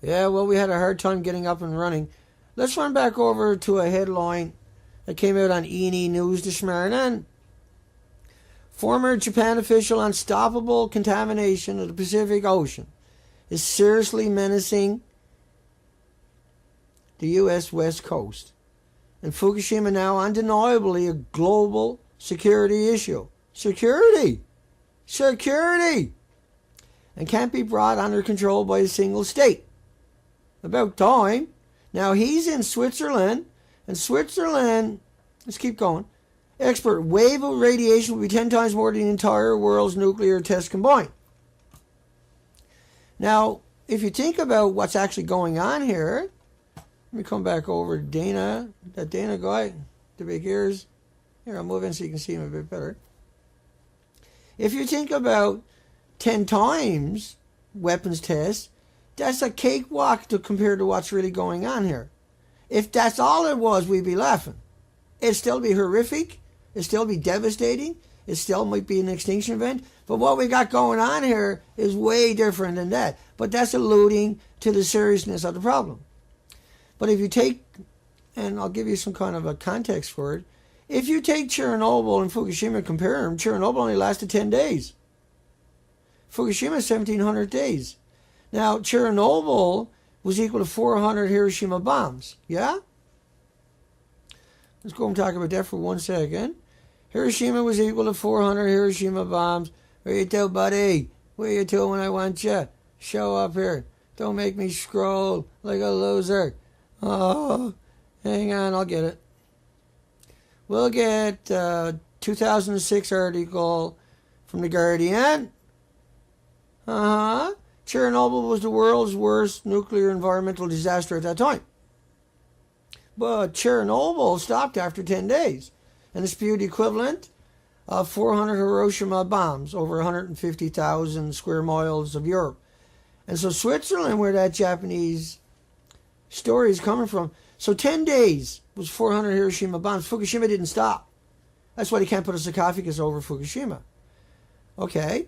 Yeah, well, we had a hard time getting up and running. Let's run back over to a headline that came out on E&E News this morning. Former Japan official unstoppable contamination of the Pacific Ocean is seriously menacing the U.S. West Coast. And Fukushima now undeniably a global security issue. Security! Security! And can't be brought under control by a single state. About time. Now he's in Switzerland, and Switzerland, let's keep going. Expert, wave of radiation will be 10 times more than the entire world's nuclear tests combined. Now, if you think about what's actually going on here, let me come back over to Dana, that Dana guy, the big ears. Here, I'll move in so you can see him a bit better. If you think about 10 times weapons tests, that's a cakewalk compared to what's really going on here. If that's all it was, we'd be laughing. It'd still be horrific. It'd still be devastating. It still might be an extinction event. But what we got going on here is way different than that. But that's alluding to the seriousness of the problem. But if you take, and I'll give you some kind of a context for it, if you take Chernobyl and Fukushima and compare them, Chernobyl only lasted 10 days. Fukushima, 1,700 days. Now, Chernobyl was equal to 400 Hiroshima bombs. Yeah? Let's go and talk about that for 1 second. Hiroshima was equal to 400 Hiroshima bombs. Where you to, buddy? Where you to when I want you? Show up here. Don't make me scroll like a loser. Oh, hang on, I'll get it. We'll get 2006 article from The Guardian. Chernobyl was the world's worst nuclear environmental disaster at that time. But Chernobyl stopped after 10 days. And it's spewed equivalent of 400 Hiroshima bombs over 150,000 square miles of Europe. And so Switzerland, where that Japanese story is coming from, so 10 days was 400 Hiroshima bombs. Fukushima didn't stop. That's why they can't put a sarcophagus over Fukushima. Okay,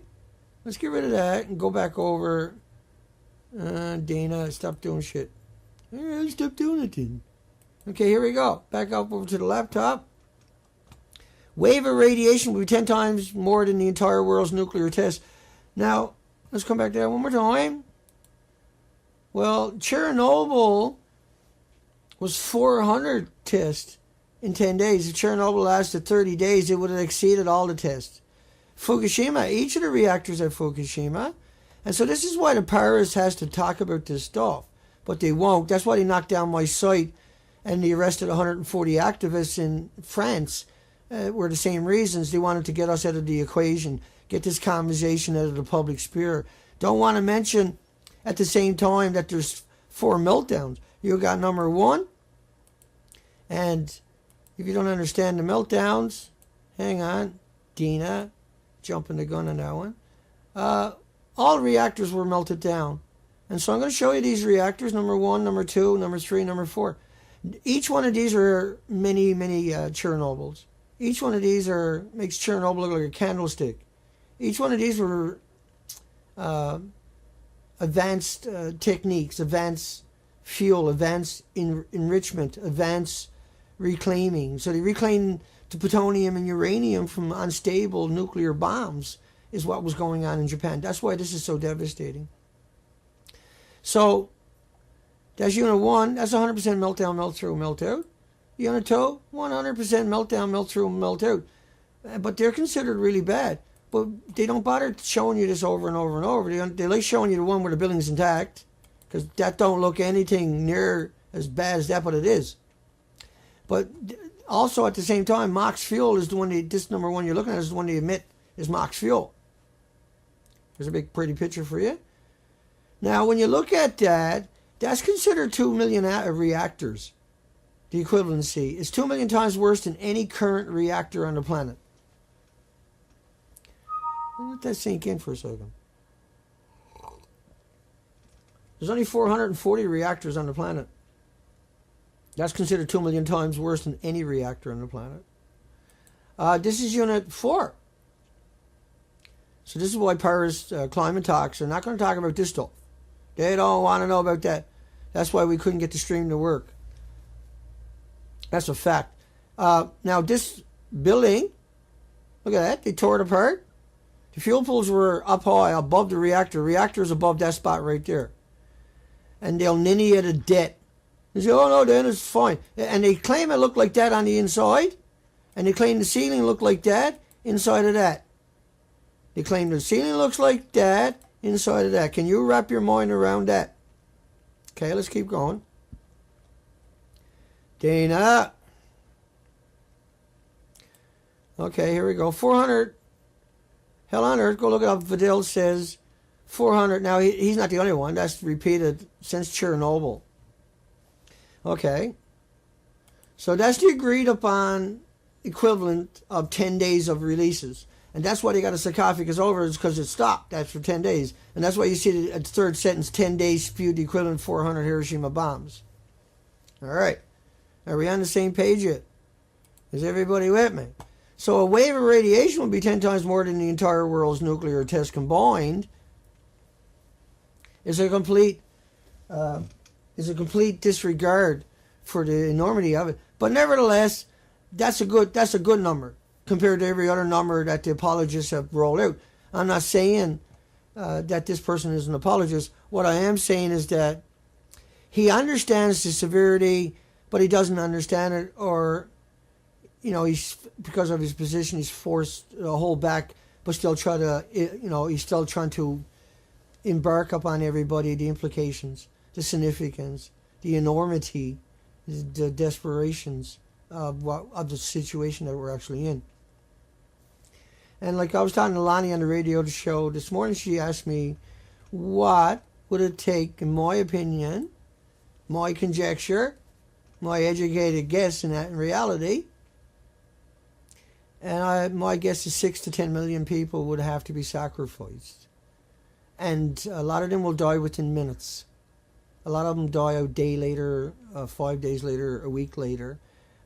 let's get rid of that and go back over. Dana, stop doing shit. Stop doing it then. Okay, here we go. Back up over to the laptop. Wave of radiation will be 10 times more than the entire world's nuclear test. Now, let's come back to that one more time. Well, Chernobyl was 400 tests in 10 days. If Chernobyl lasted 30 days, it would have exceeded all the tests. Fukushima, each of the reactors at Fukushima. And so this is why the Paris has to talk about this stuff. But they won't. That's why they knocked down my site and they arrested 140 activists in France. Were the same reasons. They wanted to get us out of the equation, get this conversation out of the public sphere. Don't want to mention at the same time that there's 4 meltdowns. You got number 1, and if you don't understand the meltdowns, hang on, Dina, jumping the gun on that one. All reactors were melted down. And so I'm going to show you these reactors, number 1, number 2, number 3, number 4. Each one of these are many Chernobyls. Each one of these makes Chernobyl look like a candlestick. Each one of these were advanced techniques, advanced fuel, advanced enrichment, advanced reclaiming. So they reclaimed the plutonium and uranium from unstable nuclear bombs is what was going on in Japan. That's why this is so devastating. So that's unit 1. That's 100% meltdown, melt through, melt out. Unit 2, 100% meltdown, melt through, melt out. But they're considered really bad. But they don't bother showing you this over and over and over. They like showing you the one where the building's intact, because that don't look anything near as bad as that, but it is. But also at the same time, MOX fuel is the one, this number 1 you're looking at is the one they emit is MOX fuel. There's a big pretty picture for you. Now when you look at that, that's considered 2 million reactors. The equivalency is 2 million times worse than any current reactor on the planet. Let that sink in for a second. There's only 440 reactors on the planet. That's considered 2 million times worse than any reactor on the planet. This is unit 4. So this is why Paris climate talks are not going to talk about this stuff. They don't want to know about that. That's why we couldn't get the stream to work. That's a fact. Now this building, look at that. They tore it apart. The fuel pools were up high above the reactor. The reactor is above that spot right there. And they'll ninny it a debt. They say, oh no, then it's fine. And they claim it looked like that on the inside. And they claim the ceiling looked like that inside of that. They claim the ceiling looks like that inside of that. Can you wrap your mind around that? Okay, let's keep going. Dana. Okay, here we go. 400. Hell on Earth. Go look it up. Vidal says 400. Now, he's not the only one. That's repeated since Chernobyl. Okay. So that's the agreed upon equivalent of 10 days of releases. And that's why they got a sarcophagus over, is because it stopped. That's for 10 days. And that's why you see the third sentence, 10 days spewed the equivalent of 400 Hiroshima bombs. All right. Are we on the same page yet? Is everybody with me? So a wave of radiation will be 10 times more than the entire world's nuclear tests combined. It's a complete disregard for the enormity of it. But nevertheless, that's a good number compared to every other number that the apologists have rolled out. I'm not saying that this person is an apologist. What I am saying is that he understands the severity, but he doesn't understand it, or he's, because of his position, he's forced to hold back, but still try to, he's still trying to embark upon everybody the implications, the significance, the enormity, the desperations of the situation that we're actually in. And like I was talking to Lonnie on the radio show this morning, she asked me, what would it take, in my opinion, my conjecture, my educated guess in reality, and my guess is 6 to 10 million people would have to be sacrificed. And a lot of them will die within minutes. A lot of them die a day later, 5 days later, a week later.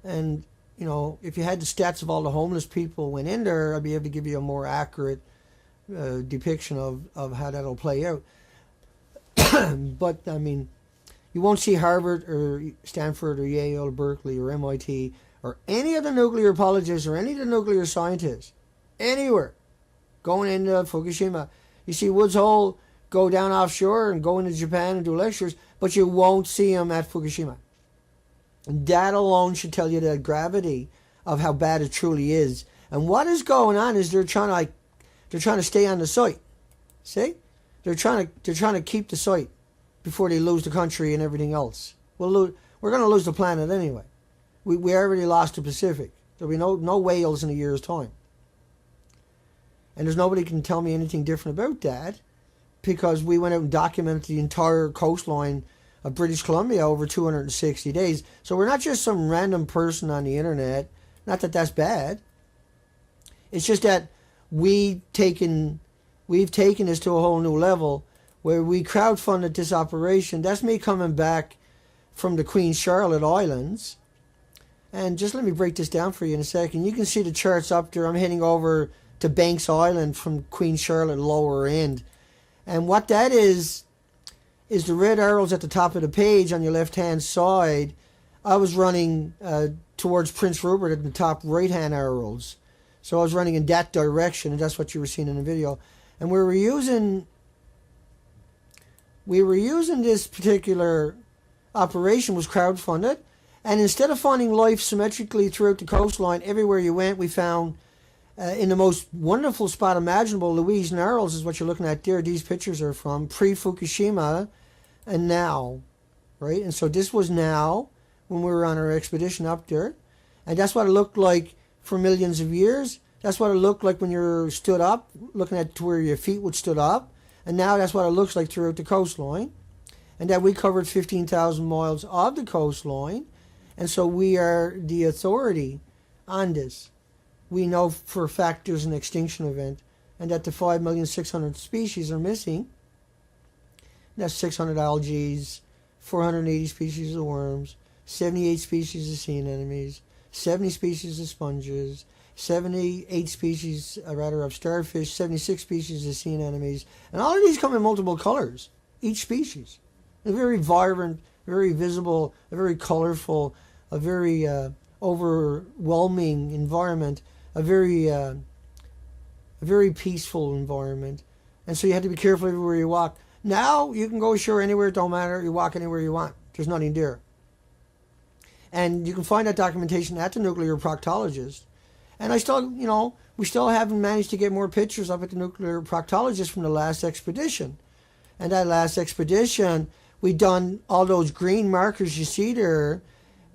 And, if you had the stats of all the homeless people went in there, I'd be able to give you a more accurate depiction of how that'll play out. But, I mean, you won't see Harvard or Stanford or Yale or Berkeley or MIT or any of the nuclear apologists or any of the nuclear scientists anywhere going into Fukushima. You see Woods Hole go down offshore and go into Japan and do lectures, but you won't see them at Fukushima. And that alone should tell you the gravity of how bad it truly is. And what is going on is they're trying to stay on the site. See? They're trying to keep the site before they lose the country and everything else. We're going to lose the planet anyway. We already lost the Pacific. There'll be no whales in a year's time. And there's nobody can tell me anything different about that, because we went out and documented the entire coastline of British Columbia over 260 days. So we're not just some random person on the internet. Not that that's bad. It's just that we've taken this to a whole new level where we crowdfunded this operation. That's me coming back from the Queen Charlotte Islands. And just let me break this down for you in a second. You can see the charts up there. I'm heading over to Banks Island from Queen Charlotte lower end. And what that is the red arrows at the top of the page on your left-hand side. I was running towards Prince Rupert at the top right-hand arrows. So I was running in that direction, and that's what you were seeing in the video. And we were using this particular operation was crowdfunded. And instead of finding life symmetrically throughout the coastline, everywhere you went, we found in the most wonderful spot imaginable, Louise Narrows is what you're looking at there. These pictures are from pre-Fukushima and now, right? And so this was now when we were on our expedition up there. And that's what it looked like for millions of years. That's what it looked like when you're stood up, looking at to where your feet would stood up. And now that's what it looks like throughout the coastline. And that we covered 15,000 miles of the coastline. And so we are the authority on this. We know for a fact there's an extinction event and that the 5,600,000 species are missing. That's 600 algae, 480 species of worms, 78 species of sea anemones, 70 species of sponges, 78 species, of starfish, 76 species of sea anemones. And all of these come in multiple colors. each species. A very vibrant, very visible, a very colorful, a very overwhelming environment, a very peaceful environment. And so you have to be careful everywhere you walk. Now you can go ashore anywhere, it don't matter. You walk anywhere you want. There's nothing there. And you can find that documentation at the nuclear proctologist. And I still, we still haven't managed to get more pictures up at the nuclear proctologist from the last expedition. And that last expedition, we done all those green markers you see there,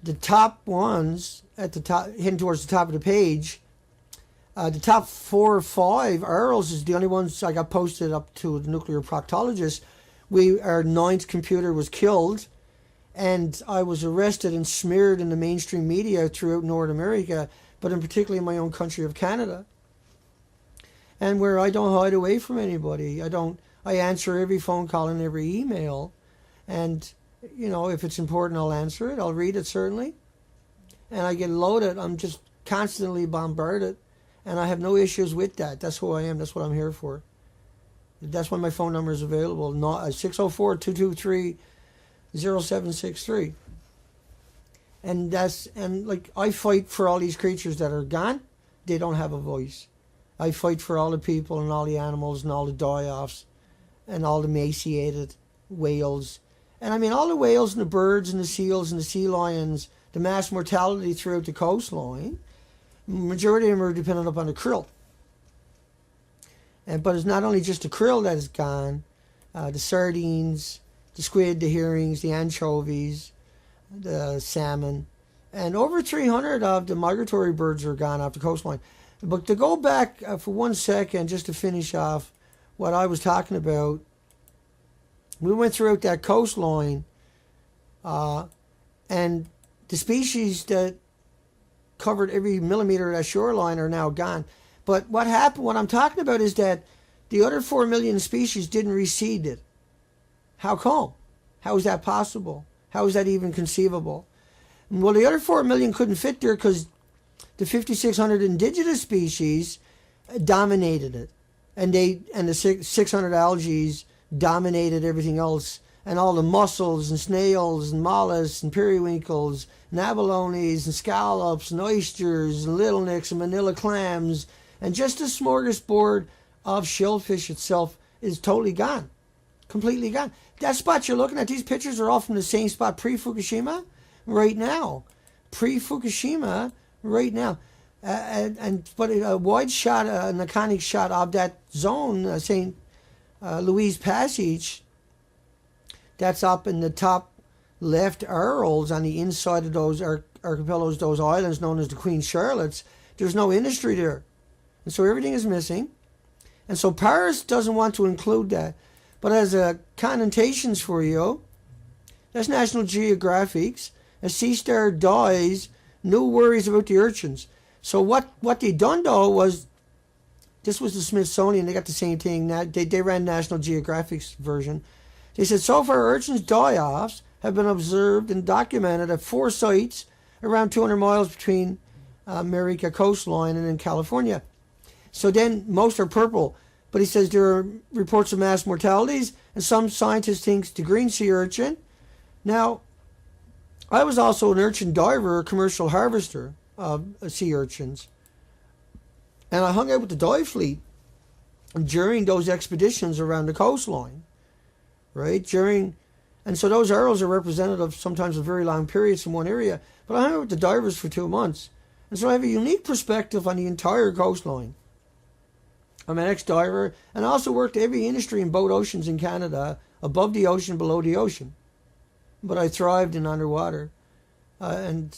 the top ones at the top, hidden towards the top of the page. The top 4 or 5 arrows is the only ones I got posted up to the nuclear proctologist. Our 9th computer was killed, and I was arrested and smeared in the mainstream media throughout North America, but in particularly in my own country of Canada. And where I don't hide away from anybody. I answer every phone call and every email. And, if it's important, I'll answer it. I'll read it, certainly. And I get loaded. I'm just constantly bombarded. And I have no issues with that. That's who I am. That's what I'm here for. That's why my phone number is available. 604-223-0763. And I fight for all these creatures that are gone. They don't have a voice. I fight for all the people and all the animals and all the die-offs and all the emaciated whales. And I mean all the whales and the birds and the seals and the sea lions, the mass mortality throughout the coastline. Majority of them are dependent upon the krill. But it's not only just the krill that is gone, the sardines, the squid, the herrings, the anchovies, the salmon, and over 300 of the migratory birds are gone off the coastline. But to go back for 1 second, just to finish off what I was talking about, we went throughout that coastline, and the species that covered every millimeter of that shoreline are now gone. But what happened, what I'm talking about is that the other 4 million species didn't reseed it. How come? How is that possible? How is that even conceivable? Well, the other 4 million couldn't fit there because the 5,600 indigenous species dominated it. And the 600 algae dominated everything else. And all the mussels and snails and mollusks and periwinkles and abalones and scallops and oysters and little nicks and manila clams, and just the smorgasbord of shellfish itself is totally gone. Completely gone. That spot you're looking at, these pictures are all from the same spot pre-Fukushima right now. Pre-Fukushima right now. But a wide shot, an iconic shot of that zone, St. Louis Passage, that's up in the top left arrows on the inside of those archipelagos, those islands known as the Queen Charlottes. There's no industry there. And so everything is missing. And so Paris doesn't want to include that. But as connotations for you, that's National Geographic's. A sea star dies, no worries about the urchins. So what they done though was, this was the Smithsonian, they got the same thing. They ran National Geographic's version. They said, so far urchins die-offs have been observed and documented at 4 sites around 200 miles between America coastline and in California. So then most are purple. But he says there are reports of mass mortalities, and some scientists think the green sea urchin. Now, I was also an urchin diver, a commercial harvester of sea urchins. And I hung out with the dive fleet during those expeditions around the coastline. Right? And so those arrows are representative sometimes of very long periods in one area. But I hung out with the divers for 2 months. And so I have a unique perspective on the entire coastline. I'm an ex-diver, and I also worked every industry in both oceans in Canada, above the ocean, below the ocean. But I thrived in underwater. And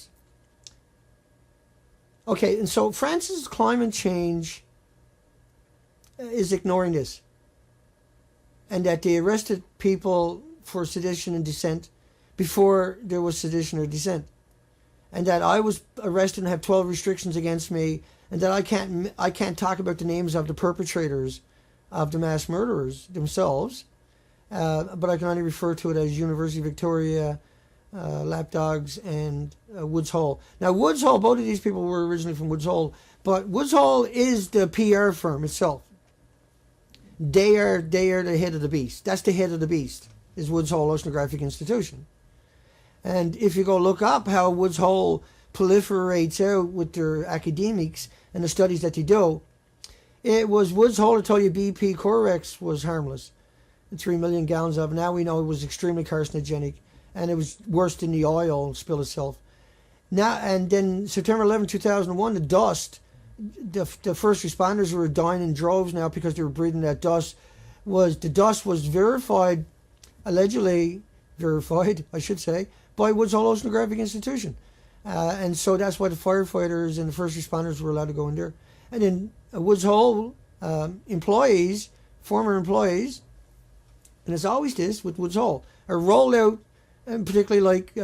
so France's climate change is ignoring this. And that they arrested people for sedition and dissent before there was sedition or dissent. And that I was arrested and have 12 restrictions against me, and that I can't talk about the names of the perpetrators of the mass murderers themselves, but I can only refer to it as University of Victoria, Lapdogs, and Woods Hole. Now, Woods Hole, both of these people were originally from Woods Hole, but Woods Hole is the PR firm itself. They are the head of the beast. That's the head of the beast. is Woods Hole Oceanographic Institution. And if you go look up how Woods Hole proliferates out with their academics and the studies that they do, it was Woods Hole that told you BP Corex was harmless. 3 million gallons of it. Now we know it was extremely carcinogenic, and it was worse than the oil spill itself. Now, and then September 11, 2001, the dust, the first responders were dying in droves now because they were breathing that dust. The dust was verified, allegedly verified, I should say, by Woods Hole Oceanographic Institution. And so that's why the firefighters and the first responders were allowed to go in there. And then Woods Hole employees, former employees, and it's always this with Woods Hole, are rolled out, and particularly like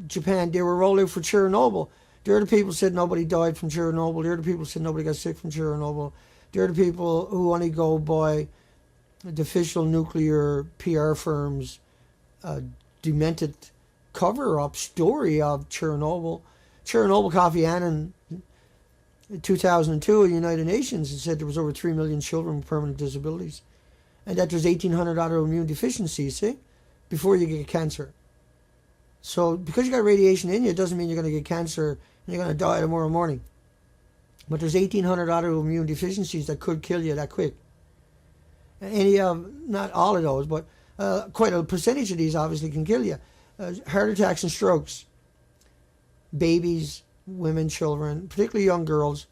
Japan, they were rolled out for Chernobyl. They're the people who said nobody died from Chernobyl. They're the people who said nobody got sick from Chernobyl. They're the people who only go by the official nuclear PR firms' demented cover-up story of Chernobyl. Chernobyl Kofi Annan in 2002 at the United Nations had said there was over 3 million children with permanent disabilities, and that there's 1,800 autoimmune deficiencies, see, before you get cancer. So because you got radiation in you, it doesn't mean you're going to get cancer and you're going to die tomorrow morning. But there's 1,800 autoimmune deficiencies that could kill you that quick. Any of, not all of those, but quite a percentage of these obviously can kill you. Heart attacks and strokes. Babies, women, children, particularly young girls.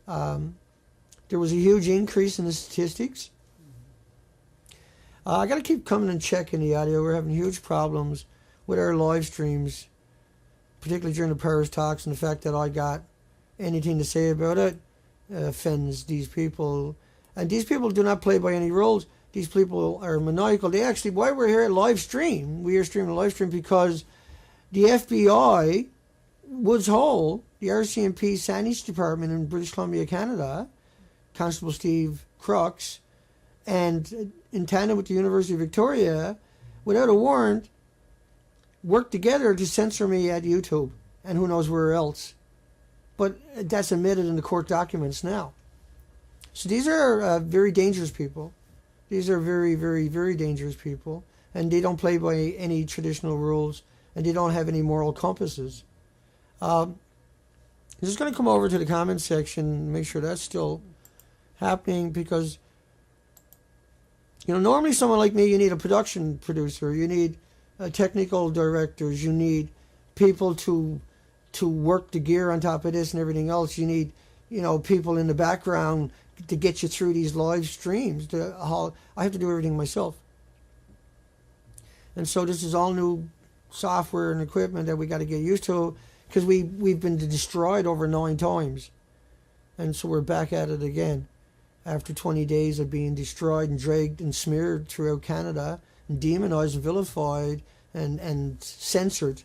There was a huge increase in the statistics. I got to keep coming and checking the audio. We're having huge problems with our live streams, particularly during the Paris talks, and the fact that I got anything to say about it offends these people. And these people do not play by any rules. These people are maniacal. They actually, why we're here at live stream, we are streaming live stream because the FBI, Woods Hole, the RCMP Sanish Department in British Columbia, Canada, Constable Steve Crooks, and in tandem with the University of Victoria, without a warrant, worked together to censor me at YouTube and who knows where else. But that's admitted in the court documents now. So these are very dangerous people. These are very, very, very dangerous people. And they don't play by any traditional rules. And they don't have any moral compasses. I'm just going to come over to the comments section and make sure that's still happening. Because, you know, normally someone like me, you need a production producer. You need technical directors. You need people to work the gear on top of this and everything else. You need, you know, people in the background to get you through these live streams. I have to do everything myself. And so this is all new software and equipment that we got to get used to because we've been destroyed over 9 times. And so we're back at it again after 20 days of being destroyed and dragged and smeared throughout Canada and demonized and vilified and censored.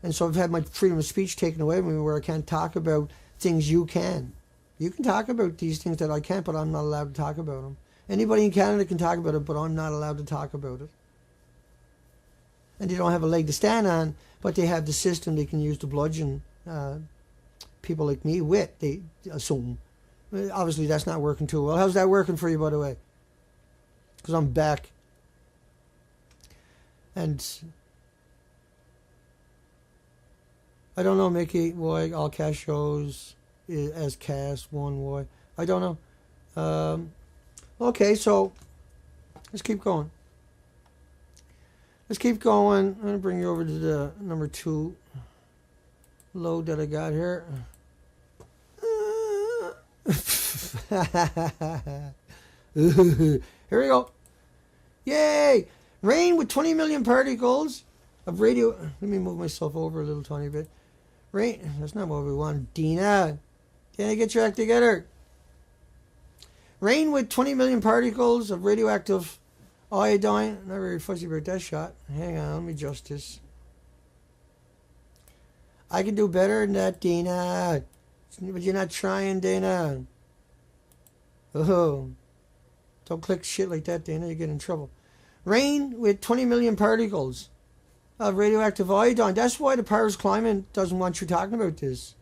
And so I've had my freedom of speech taken away from me where I can't talk about things you can. You can talk about these things that I can't, but I'm not allowed to talk about them. Anybody in Canada can talk about it, but I'm not allowed to talk about it. And they don't have a leg to stand on, but they have the system they can use to bludgeon people like me with, they assume. Obviously, that's not working too well. How's that working for you, by the way? Because I'm back. And I don't know, Mickey, why all cash shows as cast 1Y. I don't know. Okay, so let's keep going. Let's keep going. I'm going to bring you over to the number 2 load that I got here. Here we go. Yay! Rain with 20 million particles of radio... Let me move myself over a little tiny bit. Rain... That's not what we want. Dina, can I get your act together? Rain with 20 million particles of radioactive iodine. Not very fussy about that shot. Hang on, let me adjust this. I can do better than that, Dina. But you're not trying, Dana. Oh. Don't click shit like that, Dana. You get in trouble. Rain with 20 million particles of radioactive iodine. That's why the Paris Climate doesn't want you talking about this.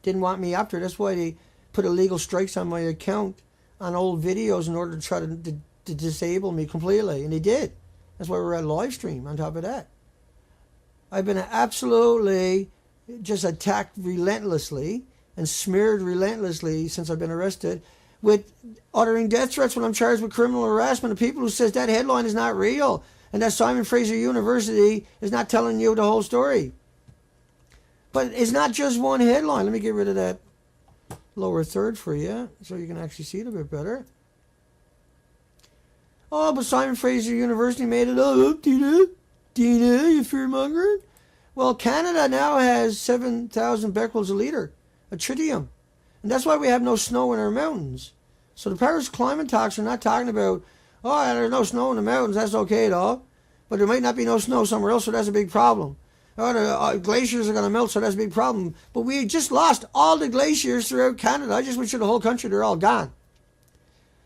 Didn't want me after. That's why they put illegal strikes on my account on old videos in order to try to disable me completely. And they did. That's why we're at live stream on top of that. I've been absolutely just attacked relentlessly and smeared relentlessly since I've been arrested with uttering death threats when I'm charged with criminal harassment of people who says that headline is not real and that Simon Fraser University is not telling you the whole story. But it's not just one headline. Let me get rid of that lower third for you so you can actually see it a bit better. Oh, but Simon Fraser University made it up, Tina, you fearmonger. Well, Canada now has 7,000 becquerels a litre of tritium. And that's why we have no snow in our mountains. So the Paris climate talks are not talking about, oh, there's no snow in the mountains, that's okay though. But there might not be no snow somewhere else, so that's a big problem. Oh, the glaciers are going to melt, so that's a big problem. But we just lost all the glaciers throughout Canada. I just went through the whole country, they're all gone.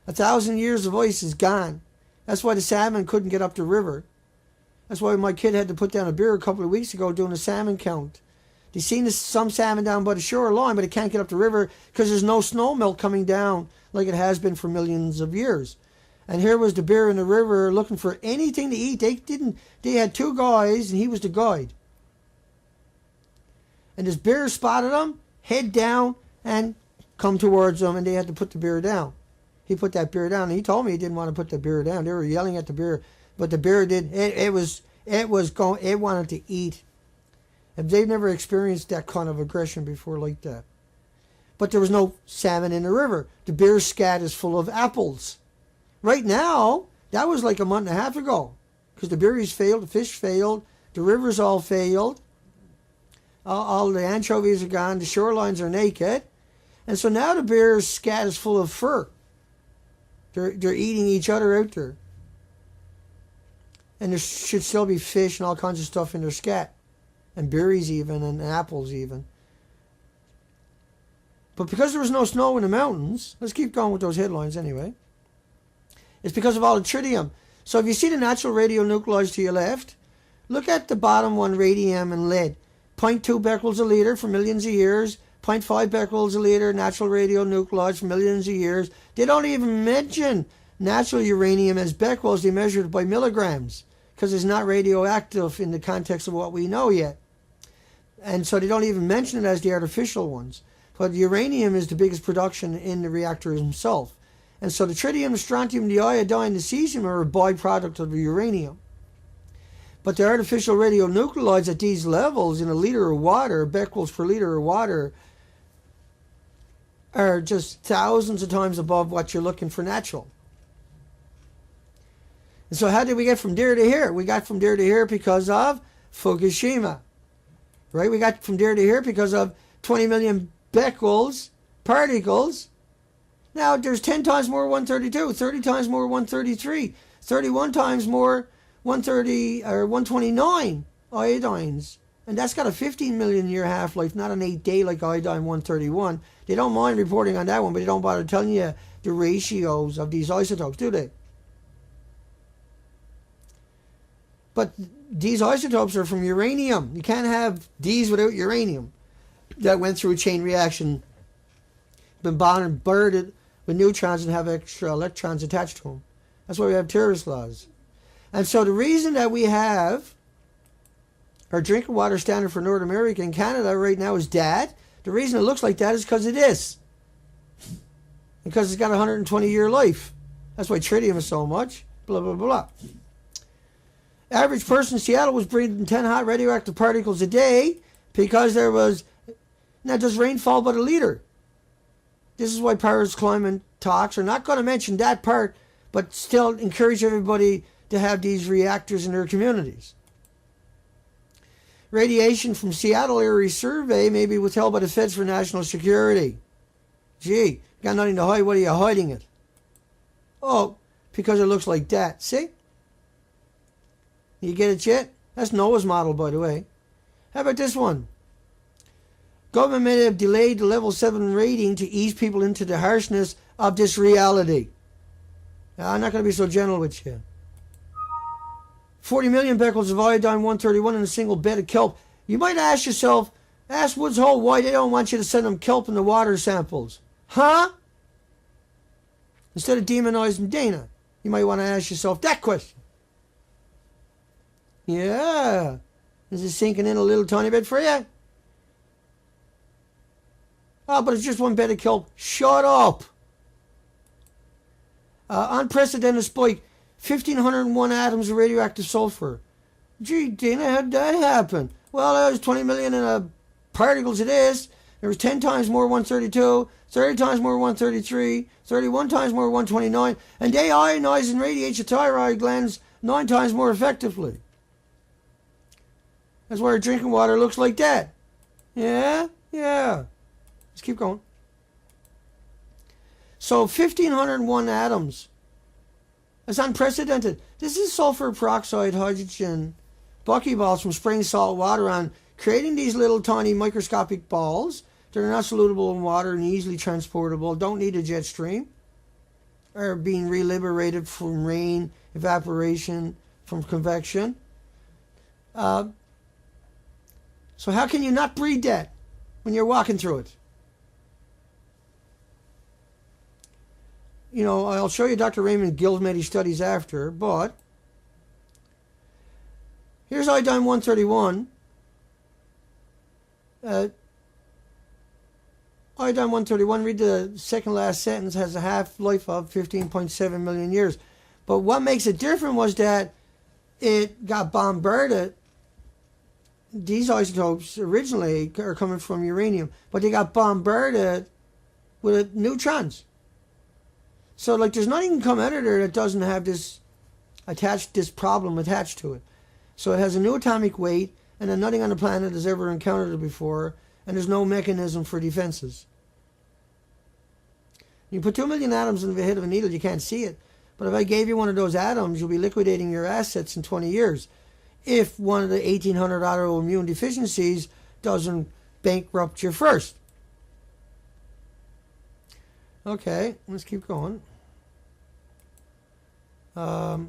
1,000 years of ice is gone. That's why the salmon couldn't get up the river. That's why my kid had to put down a beer a couple of weeks ago doing a salmon count. They've seen some salmon down by the shoreline, but it can't get up the river because there's no snow melt coming down like it has been for millions of years. And here was the bear in the river looking for anything to eat. They had two guys, and he was the guide. And this bear spotted them, head down, and come towards them, and they had to put the bear down. He put that bear down, and he told me he didn't want to put the bear down. They were yelling at the bear, but the bear did. It wanted to eat. And they've never experienced that kind of aggression before like that. But there was no salmon in the river. The bear's scat is full of apples. Right now, that was like a month and a half ago, because the berries failed, the fish failed, the rivers all failed. All the anchovies are gone, the shorelines are naked. And so now the bear's scat is full of fur. They're eating each other out there. And there should still be fish and all kinds of stuff in their scat. And berries even, and apples even. But because there was no snow in the mountains, let's keep going with those headlines anyway. It's because of all the tritium. So if you see the natural radionuclides to your left, look at the bottom one, radium and lead. 0.2 becquerels a litre for millions of years. 0.5 becquerels a litre natural radionuclides for millions of years. They don't even mention natural uranium as becquerels. They measure it by milligrams because it's not radioactive in the context of what we know yet. And so they don't even mention it as the artificial ones. But uranium is the biggest production in the reactor himself. And so the tritium, the strontium, the iodine, the cesium are a byproduct of the uranium. But the artificial radionuclides at these levels in a litre of water, becquerels per litre of water, are just thousands of times above what you're looking for natural. And so how did we get from there to here? We got from there to here because of Fukushima. Right? We got from there to here because of 20 million becquerels, particles. Now there's 10 times more 132, 30 times more 133, 31 times more 130 or 129 iodines. And that's got a 15 million year half-life, not an 8-day like iodine 131. They don't mind reporting on that one, but they don't bother telling you the ratios of these isotopes, do they? But these isotopes are from uranium. You can't have these without uranium. That went through a chain reaction, been bombarded with neutrons and have extra electrons attached to them. That's why we have terrorist laws. And so the reason that we have our drinking water standard for North America and Canada right now is that. The reason it looks like that is because it is. Because it's got a 120-year life. That's why tritium is so much. Blah, blah, blah. Average person in Seattle was breathing 10 hot radioactive particles a day because there was, now does rainfall but a litre? This is why Paris climate talks are not going to mention that part, but still encourage everybody to have these reactors in their communities. Radiation from Seattle area survey may be withheld by the feds for national security. Gee, got nothing to hide. What are you hiding it? Oh, because it looks like that. See? You get it yet? That's Noah's model, by the way. How about this one? Government may have delayed the level 7 rating to ease people into the harshness of this reality. Now, I'm not going to be so gentle with you. 40 million becquerels of iodine 131 in a single bed of kelp. You might ask yourself, ask Woods Hole why they don't want you to send them kelp in the water samples. Huh? Instead of demonizing Dana, you might want to ask yourself that question. Yeah. Is it sinking in a little tiny bit for you? Oh, but it's just one bed of kelp. Shut up. Unprecedented spike. 1,501 atoms of radioactive sulfur. Gee, Dana, how did that happen? Well, there was 20 million particles of this. There was 10 times more 132, 30 times more 133, 31 times more 129, and they ionize and radiate your thyroid glands 9 times more effectively. That's why our drinking water looks like that. Yeah? Yeah. Let's keep going. So 1,501 atoms. That's unprecedented. This is sulfur peroxide, hydrogen, buckyballs from spraying salt water on, creating these little tiny microscopic balls that are not soluble in water and easily transportable, don't need a jet stream, are being reliberated from rain, evaporation, from convection. So how can you not breathe that when you're walking through it? You know, I'll show you Dr. Raymond Guilsmety's studies after, but here's iodine 131. Iodine 131, read the second last sentence, has a half-life of 15.7 million years. But what makes it different was that it got bombarded. These isotopes originally are coming from uranium, but they got bombarded with neutrons. So, like, there's nothing can come out of there that doesn't have this problem attached to it. So it has a new atomic weight, and then nothing on the planet has ever encountered it before, and there's no mechanism for defenses. You put 2 million atoms in the head of a needle, you can't see it. But if I gave you one of those atoms, you'll be liquidating your assets in 20 years. If one of the 1,800 autoimmune deficiencies doesn't bankrupt you first. Okay, let's keep going. And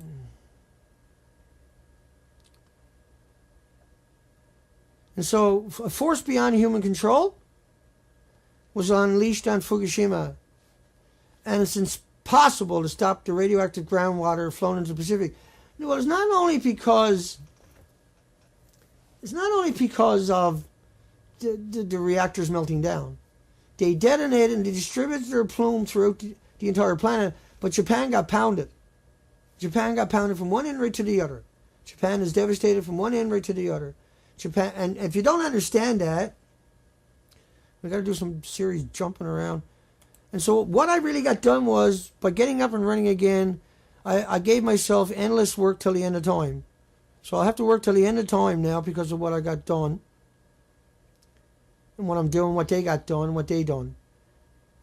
so, a force beyond human control was unleashed on Fukushima. And it's impossible to stop the radioactive groundwater flowing into the Pacific. Well, it's not only because of the reactors melting down. They detonated and they distributed their plume throughout the entire planet, but Japan got pounded. Japan got pounded from one end right to the other. Japan is devastated from one end right to the other. Japan, and if you don't understand that, we got to do some serious jumping around. And so what I really got done was, by getting up and running again, I gave myself endless work till the end of time. So I'll have to work till the end of time now because of what I got done. And what I'm doing, what they got done, what they done.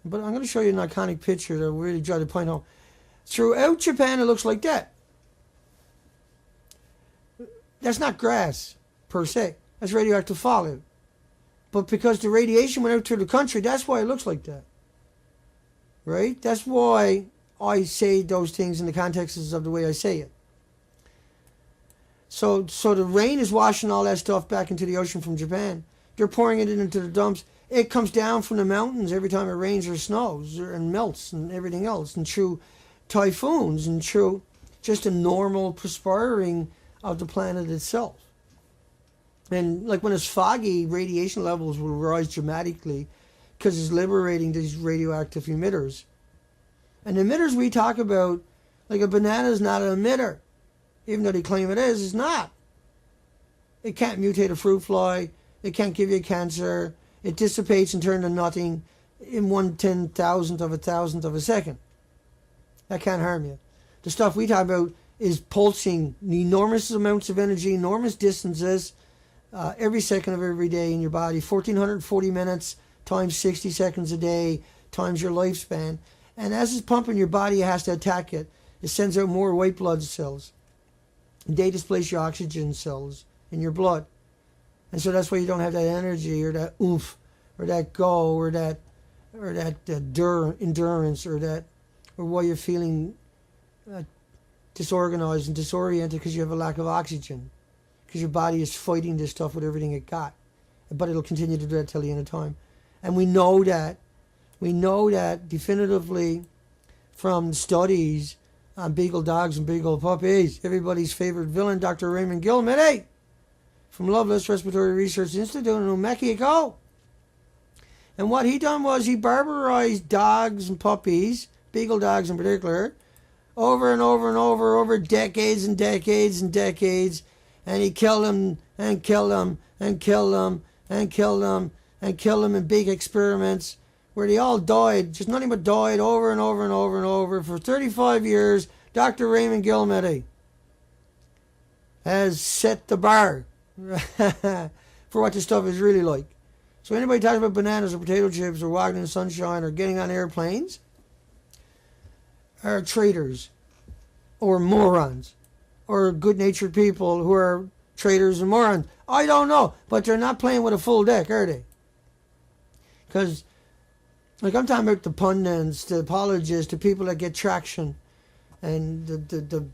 But I'm going to show you an iconic picture that will really try to point out. Throughout Japan, it looks like that. That's not grass, per se. That's radioactive fallout. But because the radiation went out to the country, that's why it looks like that. Right? That's why I say those things in the context of the way I say it. So the rain is washing all that stuff back into the ocean from Japan. They're pouring it into the dumps. It comes down from the mountains every time it rains or snows and melts and everything else. And through typhoons and through just a normal perspiring of the planet itself. And like when it's foggy, radiation levels will rise dramatically because it's liberating these radioactive emitters. And the emitters we talk about, like a banana is not an emitter. Even though they claim it is, it's not. It can't mutate a fruit fly. It can't give you cancer. It dissipates and turns to nothing in 1/10,000th of a thousandth of a second. That can't harm you. The stuff we talk about is pulsing enormous amounts of energy, enormous distances, every second of every day in your body. 1,440 minutes times 60 seconds a day times your lifespan. And as it's pumping your body, it has to attack it. It sends out more white blood cells. They displace your oxygen cells in your blood. And so that's why you don't have that energy or that oomph or that go or that endurance or why you're feeling disorganized and disoriented because you have a lack of oxygen. Because your body is fighting this stuff with everything it got. But it'll continue to do that till the end of time. And we know that definitively from studies on beagle dogs and beagle puppies. Everybody's favorite villain, Dr. Raymond Gilmette, from Loveless Respiratory Research Institute in New Mexico. And what he done was he barbarized dogs and puppies, beagle dogs in particular, over and over and over decades and decades and decades. And he killed them and killed them and killed them and killed them and killed them in big experiments where they all died, just nothing but died over and over and over and over. For 35 years, Dr. Raymond Gilmette has set the bar for what this stuff is really like. So anybody talks about bananas or potato chips or walking in the sunshine or getting on airplanes are traitors or morons or good-natured people who are traitors and morons. I don't know, but they're not playing with a full deck, are they? Because, like, I'm talking about the pundits, the apologists, the people that get traction, and the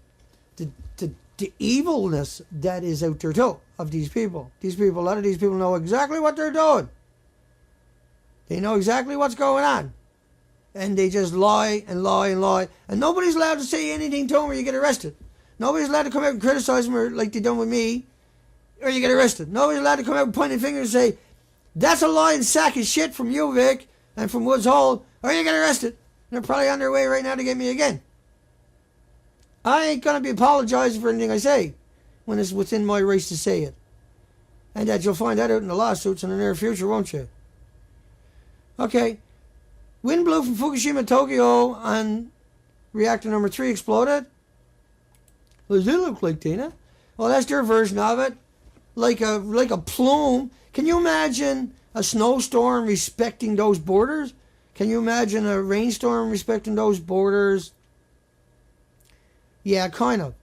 evilness that is out there too of these people. These people, a lot of these people know exactly what they're doing. They know exactly what's going on. And they just lie and lie and lie. And nobody's allowed to say anything to them or you get arrested. Nobody's allowed to come out and criticize them or like they done with me or you get arrested. Nobody's allowed to come out and point a finger and say, that's a lying sack of shit from you, Vic, and from Woods Hole, or you get arrested. They're probably on their way right now to get me again. I ain't going to be apologizing for anything I say when it's within my rights to say it. And that you'll find that out in the lawsuits in the near future, won't you? Okay. Wind blew from Fukushima, Tokyo, and reactor number 3 exploded. What does it look like, Dana? Well, that's their version of it. Like a plume. Can you imagine a snowstorm respecting those borders? Can you imagine a rainstorm respecting those borders? Yeah, kind of.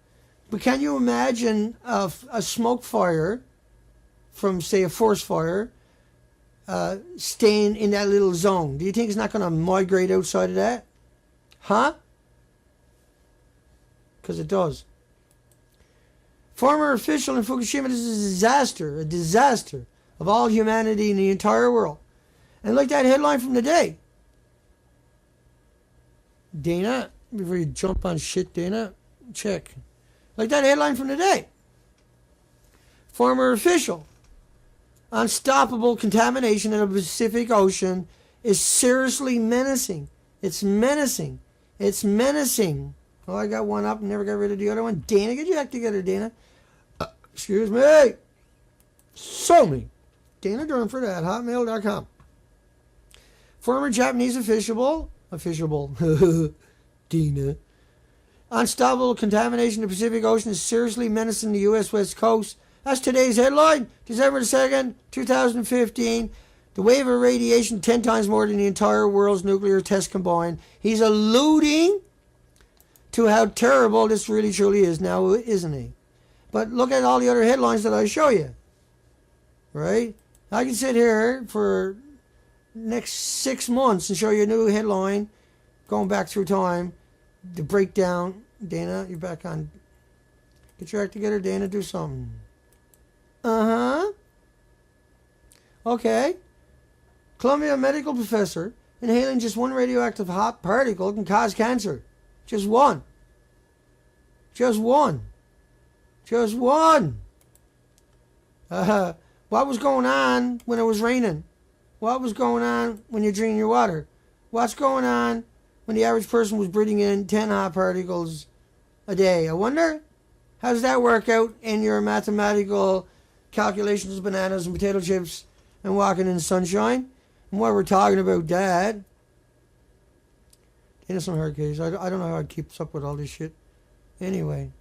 But can you imagine a smoke fire from, say, a forest fire staying in that little zone? Do you think it's not going to migrate outside of that? Huh? Because it does. Former official in Fukushima, this is a disaster of all humanity in the entire world. And like that headline from the day. Dana, before you jump on shit, Dana, check. Like that headline from the day. Former official. Unstoppable contamination in the Pacific Ocean is seriously menacing. It's menacing. It's menacing. Oh, I got one up and never got rid of the other one. Dana, get your act together, Dana. Excuse me. So me. Dana Durnford at hotmail.com. Former Japanese official, Dana. Unstoppable contamination in the Pacific Ocean is seriously menacing the U.S. West Coast. That's today's headline, December 2nd, 2015. The wave of radiation 10 times more than the entire world's nuclear tests combined. He's alluding to how terrible this really truly is now, isn't he? But look at all the other headlines that I show you. Right? I can sit here for next 6 months and show you a new headline going back through time. The breakdown. Dana, you're back on. Get your act together, Dana. Do something. Uh-huh. Okay. Columbia medical professor inhaling just one radioactive hot particle can cause cancer. Just one. Just one. Just one. What was going on when it was raining? What was going on when you're drinking your water? What's going on when the average person was breathing in 10 hot particles a day? I wonder, how does that work out in your mathematical calculations of bananas and potato chips and walking in the sunshine? And while we're talking about that, in some hard case, I don't know how it keeps up with all this shit. Anyway,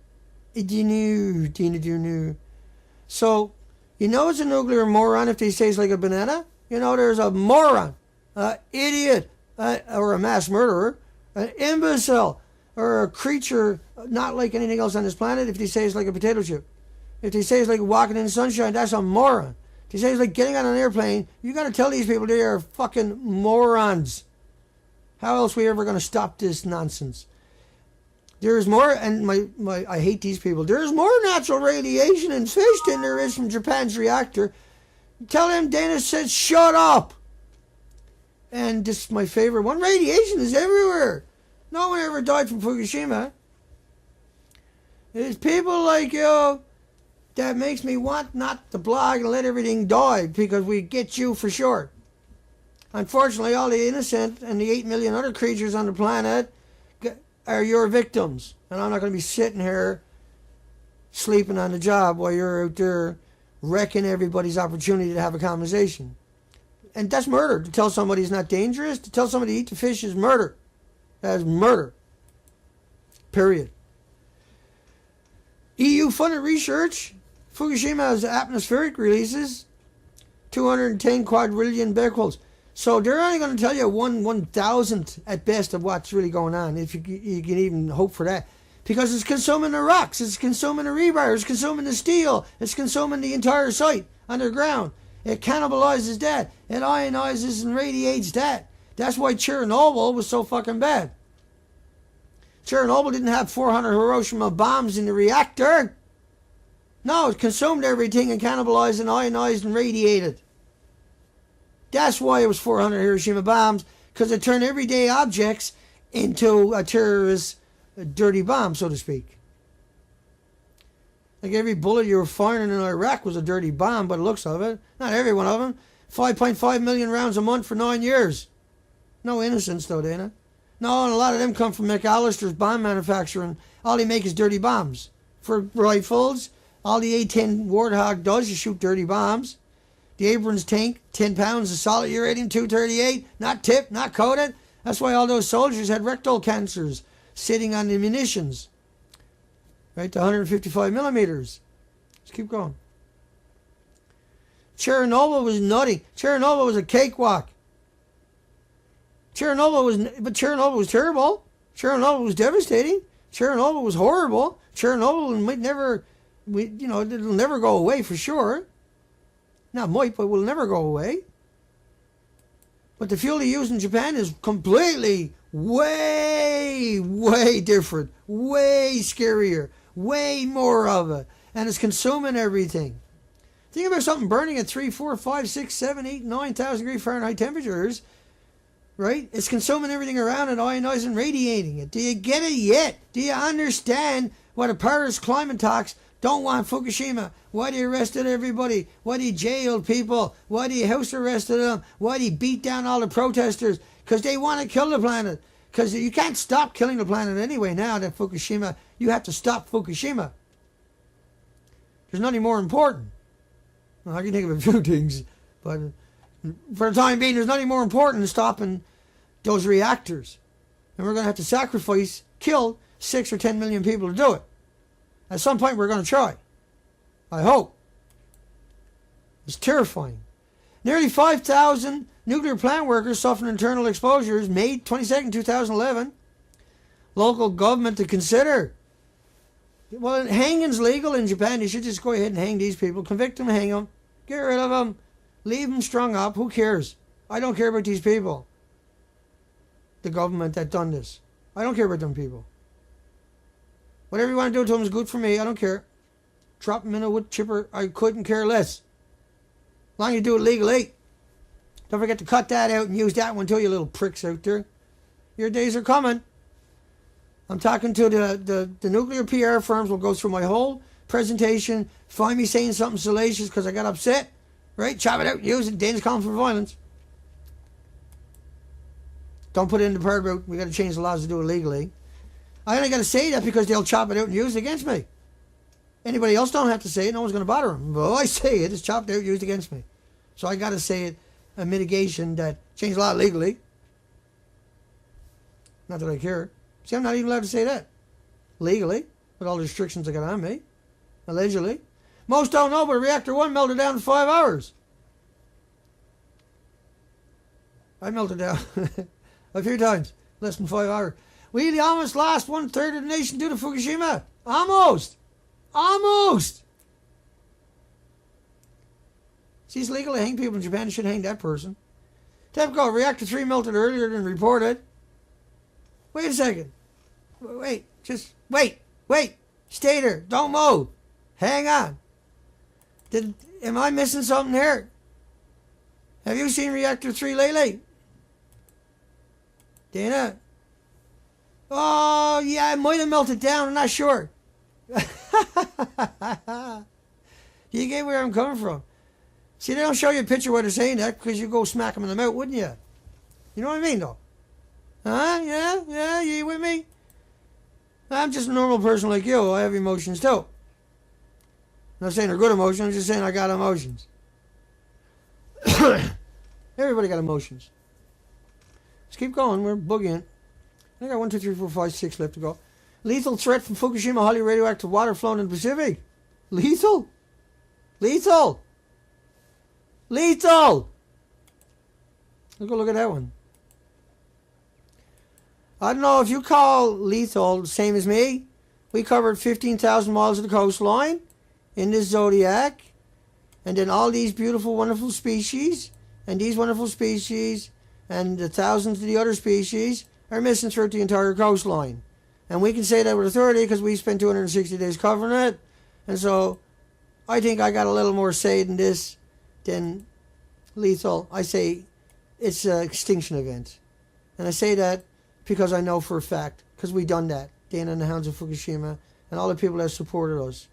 so, you know it's a nuclear moron if they say it's like a banana? You know there's a moron, an idiot, or a mass murderer, an imbecile, or a creature not like anything else on this planet if they say it's like a potato chip. If they say it's like walking in the sunshine, that's a moron. If they say it's like getting on an airplane, you got to tell these people they are fucking morons. How else are we ever going to stop this nonsense? There's more, and I hate these people. There's more natural radiation in fish than there is from Japan's reactor. Tell them Dana said, shut up. And this is my favorite one. Radiation is everywhere. No one ever died from Fukushima. It's people like you that makes me want not to blog and let everything die because we get you for short. Unfortunately, all the innocent and the 8 million other creatures on the planet are your victims. And I'm not going to be sitting here sleeping on the job while you're out there wrecking everybody's opportunity to have a conversation. And that's murder. To tell somebody it's not dangerous, to tell somebody to eat the fish is murder. That is murder. Period. EU funded research. Fukushima has atmospheric releases. 210 quadrillion becquerels. So they're only going to tell you 1/1000th at best of what's really going on, if you can even hope for that. Because it's consuming the rocks, it's consuming the rebar, it's consuming the steel, it's consuming the entire site underground. It cannibalizes that. It ionizes and radiates that. That's why Chernobyl was so fucking bad. Chernobyl didn't have 400 Hiroshima bombs in the reactor. No, it consumed everything and cannibalized and ionized and radiated. That's why it was 400 Hiroshima bombs, because it turned everyday objects into a terrorist dirty bomb, so to speak. Like every bullet you were firing in Iraq was a dirty bomb by the looks of it. Not every one of them. 5.5 million rounds a month for 9 years. No innocence though, Dana. No, and a lot of them come from McAllister's bomb manufacturing. All they make is dirty bombs. For rifles, all the A-10 Warthog does is shoot dirty bombs. The Abrams tank, 10 pounds of solid uranium 238, not tipped, not coated. That's why all those soldiers had rectal cancers sitting on the munitions. Right, to 155 millimeters. Let's keep going. Chernobyl was nutty. Chernobyl was a cakewalk. Chernobyl was terrible. Chernobyl was devastating. Chernobyl was horrible. Chernobyl might never, it'll never go away for sure. Not might, but will never go away. But the fuel they use in Japan is completely, way, way different. Way scarier. Way more of it. And it's consuming everything. Think about something burning at 3, 4, 5, 6, 7, 8, 9,000 degree Fahrenheit temperatures. Right? It's consuming everything around it, ionizing, radiating it. Do you get it yet? Do you understand what a Paris climate talks don't want Fukushima? Why they arrested everybody? Why they jailed people? Why they house arrested them? Why they beat down all the protesters? Because they want to kill the planet. Because you can't stop killing the planet anyway now that Fukushima. You have to stop Fukushima. There's nothing more important. Well, I can think of a few things, but for the time being, there's nothing more important than stopping those reactors. And we're going to have to sacrifice, kill 6 or 10 million people to do it. At some point, we're going to try. I hope. It's terrifying. Nearly 5,000 nuclear plant workers suffered internal exposures. May 22nd, 2011. Local government to consider. Well, hanging's legal in Japan. You should just go ahead and hang these people. Convict them, hang them. Get rid of them. Leave them strung up. Who cares? I don't care about these people. The government that done this. I don't care about them people. Whatever you want to do to them is good for me. I don't care. Drop them in a wood chipper. I couldn't care less. As long as you do it legally. Don't forget to cut that out and use that one too, you little pricks out there. Your days are coming. I'm talking to the nuclear PR firms. Will go through my whole presentation. Find me saying something salacious because I got upset. Right? Chop it out. Use it. Dangerous calling for violence. Don't put it in the part about we got to change the laws to do it legally. I only got to say that because they'll chop it out and use it against me. Anybody else don't have to say it. No one's going to bother them. But I say it. It's chopped out, used against me. So I got to say it. A mitigation that change the law legally. Not that I care. See, I'm not even allowed to say that. Legally. With all the restrictions I got on me. Allegedly. Most don't know, but reactor 1 melted down in 5 hours. I melted down a few times. Less than 5 hours. We almost lost 1/3 of the nation due to Fukushima. Almost. Almost. See, it's legal to hang people in Japan. You should hang that person. TEPCO, reactor 3 melted earlier than reported. Wait a second. Wait. Just wait. Wait. Stay there. Don't move. Hang on. Am I missing something here? Have you seen reactor 3 lately? Dana? Oh, yeah, it might have melted down. I'm not sure. You get where I'm coming from. See, they don't show you a picture where they're saying that because you go smack them in the mouth, wouldn't you? You know what I mean, though? Huh? Yeah, you with me? I'm just a normal person like you. I have emotions, too. I'm not saying they're good emotions. I'm just saying I got emotions. Everybody got emotions. Let's keep going. We're boogieing. I got 1, 2, 3, 4, 5, 6 left to go. Lethal threat from Fukushima, highly radioactive water flowing in the Pacific. Lethal? Lethal? Lethal! Let's go look at that one. I don't know if you call lethal the same as me. We covered 15,000 miles of the coastline in this zodiac. And then all these beautiful, wonderful species, and these wonderful species, and the thousands of the other species are missing throughout the entire coastline. And we can say that with authority because we spent 260 days covering it. And so I think I got a little more say in this than lethal. I say it's an extinction event. And I say that because I know for a fact, because we done that, Dana and the Hounds of Fukushima, and all the people that supported us.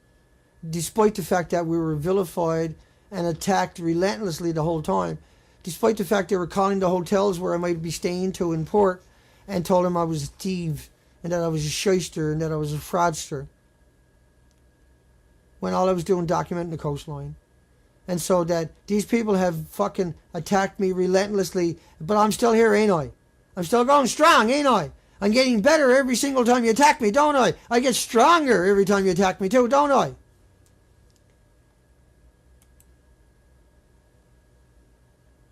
Despite the fact that we were vilified and attacked relentlessly the whole time, despite the fact they were calling the hotels where I might be staying to in port and told them I was a thief and that I was a shyster and that I was a fraudster, when all I was doing documenting the coastline. And so that these people have fucking attacked me relentlessly, but I'm still here, ain't I? I'm still going strong, ain't I? I'm getting better every single time you attack me, don't I? I get stronger every time you attack me too, don't I?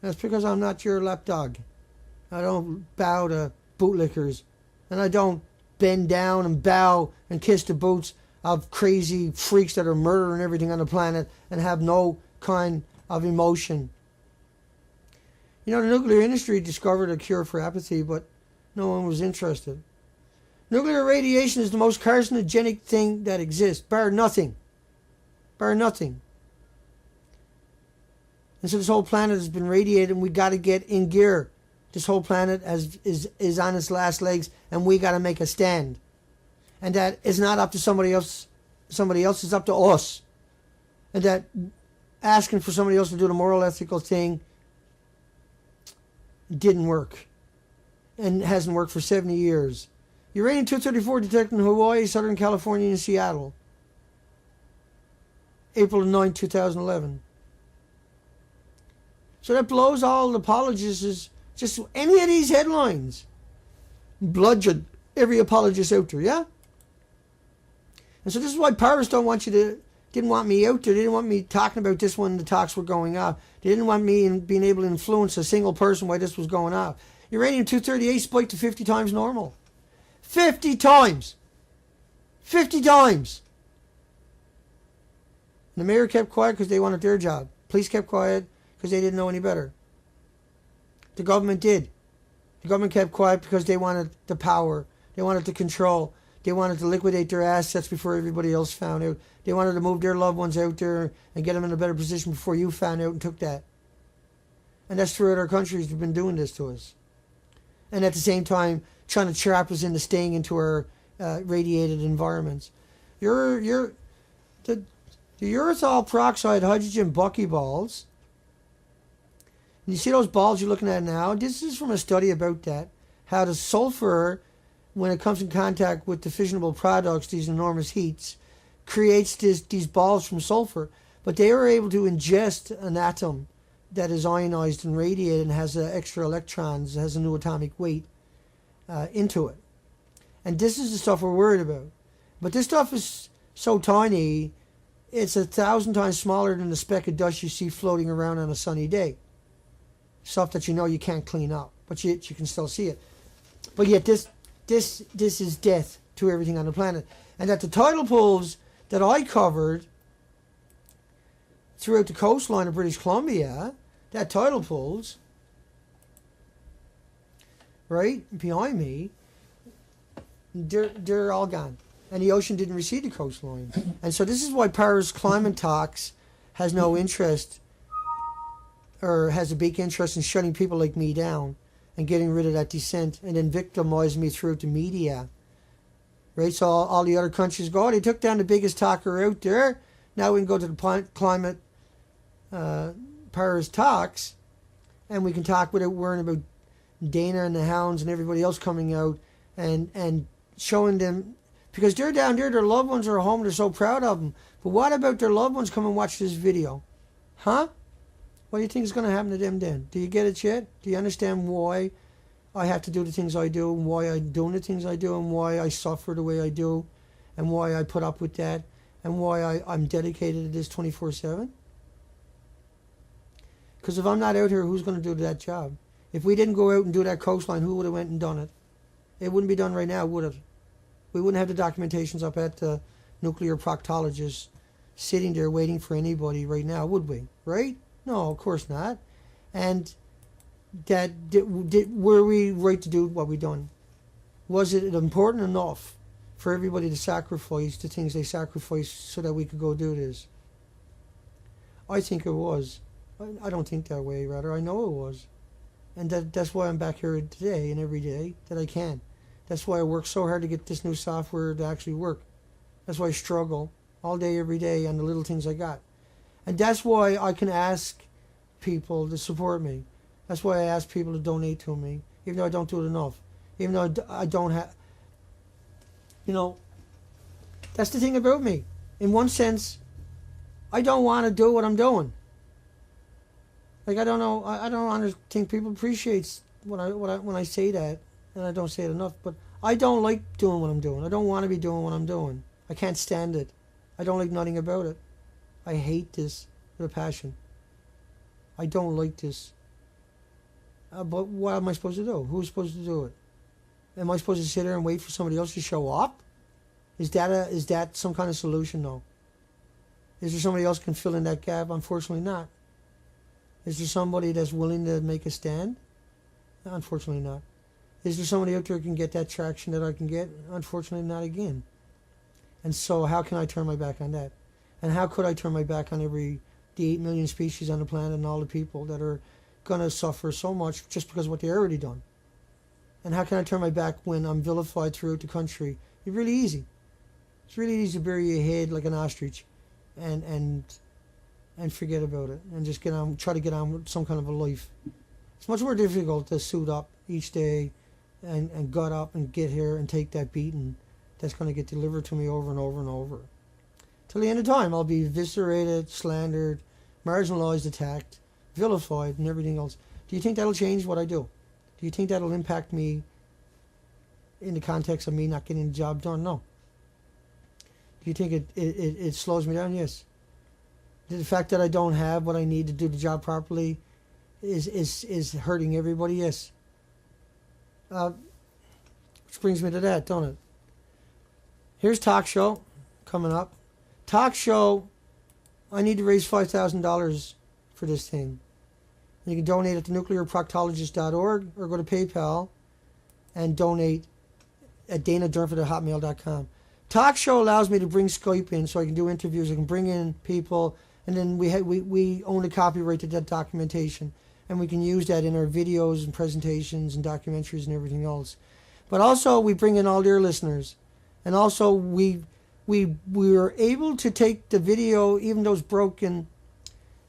That's because I'm not your lapdog. I don't bow to bootlickers. And I don't bend down and bow and kiss the boots of crazy freaks that are murdering everything on the planet and have no kind of emotion. You know, the nuclear industry discovered a cure for apathy, but no one was interested. Nuclear radiation is the most carcinogenic thing that exists, bar nothing. Bar nothing. And so this whole planet has been radiated, and we got to get in gear. This whole planet is on its last legs, and we got to make a stand. And that is not up to somebody else. Somebody else is up to us. And that asking for somebody else to do the moral, ethical thing didn't work, and hasn't worked for 70 years. Uranium-234 detected in Hawaii, Southern California, and Seattle. April 9, 2011. So that blows all apologists. Just any of these headlines bludgeon every apologist out there, yeah? And so this is why Paris didn't want me out there. They didn't want me talking about this when the talks were going on. They didn't want me being able to influence a single person while this was going on. Uranium-238 spiked to 50 times normal. 50 times! 50 times! And the mayor kept quiet because they wanted their job. Police kept quiet because they didn't know any better. The government did. The government kept quiet because they wanted the power. They wanted the control. They wanted to liquidate their assets before everybody else found out. They wanted to move their loved ones out there and get them in a better position before you found out and took that. And that's throughout our countries. They've been doing this to us. And at the same time, trying to trap us into staying into our radiated environments. The urethral peroxide hydrogen buckyballs. You see those balls you're looking at now? This is from a study about that. How the sulfur, when it comes in contact with the fissionable products, these enormous heats, creates these balls from sulfur. But they are able to ingest an atom that is ionized and radiated and has extra electrons, has a new atomic weight into it. And this is the stuff we're worried about. But this stuff is so tiny, it's 1,000 times smaller than the speck of dust you see floating around on a sunny day. Stuff that you know you can't clean up, but you can still see it. But yet this is death to everything on the planet. And that the tidal pools that I covered throughout the coastline of British Columbia, that tidal pools, right behind me, they're all gone. And the ocean didn't recede the coastline. And so this is why Paris climate talks has no interest, or has a big interest in shutting people like me down and getting rid of that dissent and then victimizing me throughout the media right? So all the other countries go, oh, they took down the biggest talker out there. Now we can go to the climate Paris talks, and we can talk without worrying about Dana and the Hounds and everybody else coming out and showing them, because they're down there, their loved ones are home, they're so proud of them. But what about their loved ones come and watch this video? Huh? What do you think is going to happen to them then? Do you get it yet? Do you understand why I have to do the things I do, and why I'm doing the things I do, and why I suffer the way I do, and why I put up with that, and why I'm dedicated to this 24/7? Because if I'm not out here, who's going to do that job? If we didn't go out and do that coastline, who would have went and done it? It wouldn't be done right now, would it? We wouldn't have the documentations up at the nuclear proctologists sitting there waiting for anybody right now, would we? Right? No, of course not. And were we right to do what we done? Was it important enough for everybody to sacrifice the things they sacrificed so that we could go do this? I think it was. I don't think that way, rather. I know it was. And that's why I'm back here today and every day that I can. That's why I work so hard to get this new software to actually work. That's why I struggle all day, every day on the little things I got. And that's why I can ask people to support me. That's why I ask people to donate to me, even though I don't do it enough. Even though I don't have... You know, that's the thing about me. In one sense, I don't want to do what I'm doing. Like, I don't know, I don't think people appreciate when I say that, and I don't say it enough, but I don't like doing what I'm doing. I don't want to be doing what I'm doing. I can't stand it. I don't like nothing about it. I hate this with a passion. I don't like this. But what am I supposed to do? Who's supposed to do it? Am I supposed to sit there and wait for somebody else to show up? Is that some kind of solution? No. Is there somebody else can fill in that gap? Unfortunately not. Is there somebody that's willing to make a stand? Unfortunately not. Is there somebody out there who can get that traction that I can get? Unfortunately not again. And so how can I turn my back on that? And how could I turn my back on the 8 million species on the planet and all the people that are going to suffer so much just because of what they've already done? And how can I turn my back when I'm vilified throughout the country? It's really easy. It's really easy to bury your head like an ostrich and forget about it and just try to get on with some kind of a life. It's much more difficult to suit up each day and gut up and get here and take that beating that's going to get delivered to me over and over and over. Till the end of time, I'll be eviscerated, slandered, marginalized, attacked, vilified, and everything else. Do you think that'll change what I do? Do you think that'll impact me in the context of me not getting the job done? No. Do you think it slows me down? Yes. The fact that I don't have what I need to do the job properly is hurting everybody? Yes. Which brings me to that, don't it? Here's talk show coming up. Talk show, I need to raise $5,000 for this thing. You can donate at thenuclearproctologist.org or go to PayPal and donate at danadurnford@hotmail.com. Talk show allows me to bring Skype in so I can do interviews. I can bring in people, and then we own the copyright to that documentation, and we can use that in our videos and presentations and documentaries and everything else. But also we bring in all their listeners, and also we were able to take the video, even though it's broken,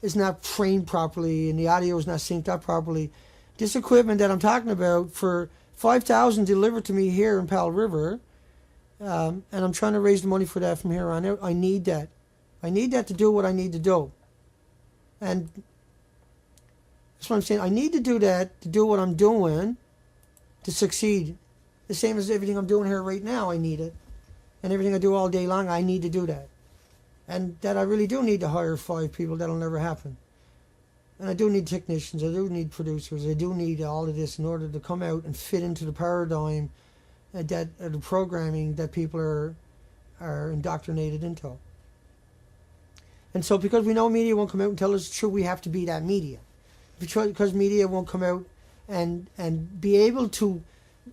it's not trained properly, and the audio is not synced up properly. This equipment that I'm talking about for $5,000 delivered to me here in Powell River, and I'm trying to raise the money for that from here on out. I need that. I need that to do what I need to do. And that's what I'm saying. I need to do that to do what I'm doing to succeed. The same as everything I'm doing here right now, I need it. And everything I do all day long, I need to do that. And that I really do need to hire 5 people. That'll never happen. And I do need technicians. I do need producers. I do need all of this in order to come out and fit into the paradigm that the programming that people are indoctrinated into. And so because we know media won't come out and tell us the truth, we have to be that media. Because media won't come out and be able to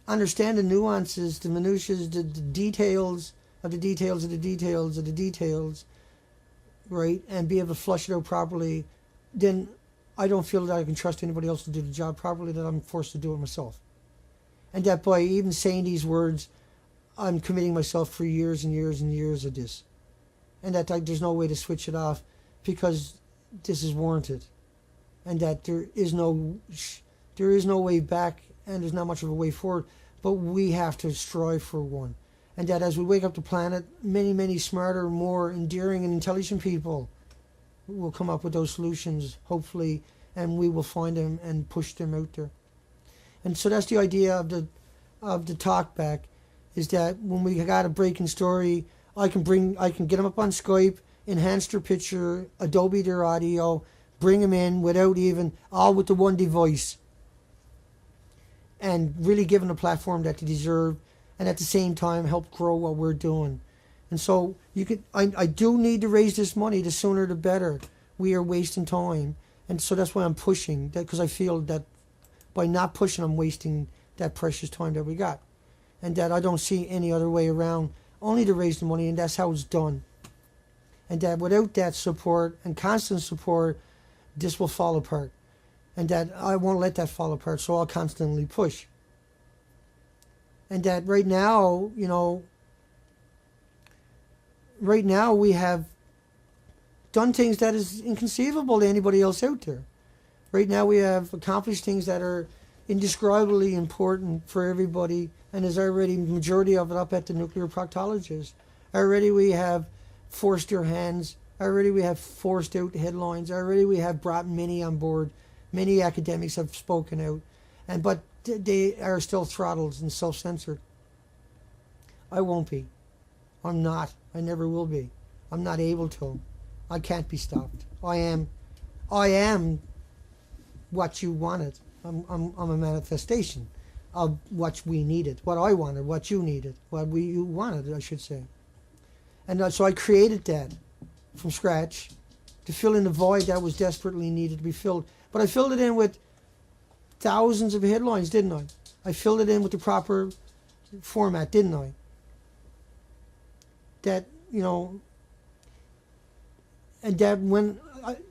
understand the nuances, the minutiae, the details of the details of the details of the details, right, and be able to flush it out properly, then I don't feel that I can trust anybody else to do the job properly, that I'm forced to do it myself. And that by even saying these words, I'm committing myself for years and years and years of this, and that there's no way to switch it off, because this is warranted, and that there is no way back, and there's not much of a way forward. But we have to strive for one, and that as we wake up the planet, many, many smarter, more endearing, and intelligent people will come up with those solutions, hopefully, and we will find them and push them out there. And so that's the idea of the talk back, is that when we got a breaking story, I can get them up on Skype, enhance their picture, Adobe their audio, bring them in without even, all with the one device, and really give them a platform that they deserve, and at the same time help grow what we're doing. And so I do need to raise this money. The sooner the better. We are wasting time, and so that's why I'm pushing that, because I feel that by not pushing, I'm wasting that precious time that we got, and that I don't see any other way around, only to raise the money, and that's how it's done. And that without that support and constant support, this will fall apart, and that I won't let that fall apart, so I'll constantly push. And that right now, we have done things that is inconceivable to anybody else out there. Right now we have accomplished things that are indescribably important for everybody, and there's already majority of it up at the nuclear proctologists. Already we have forced their hands. Already we have forced out headlines. Already we have brought many on board. Many academics have spoken out, but they are still throttled and self-censored. I won't be. I'm not. I never will be. I'm not able to. I can't be stopped. I am what you wanted. I'm a manifestation of what we needed, what I wanted, what you needed, you wanted, I should say. And so I created that from scratch to fill in the void that was desperately needed to be filled. But I filled it in with thousands of headlines, didn't I? I filled it in with the proper format, didn't I? That, and that when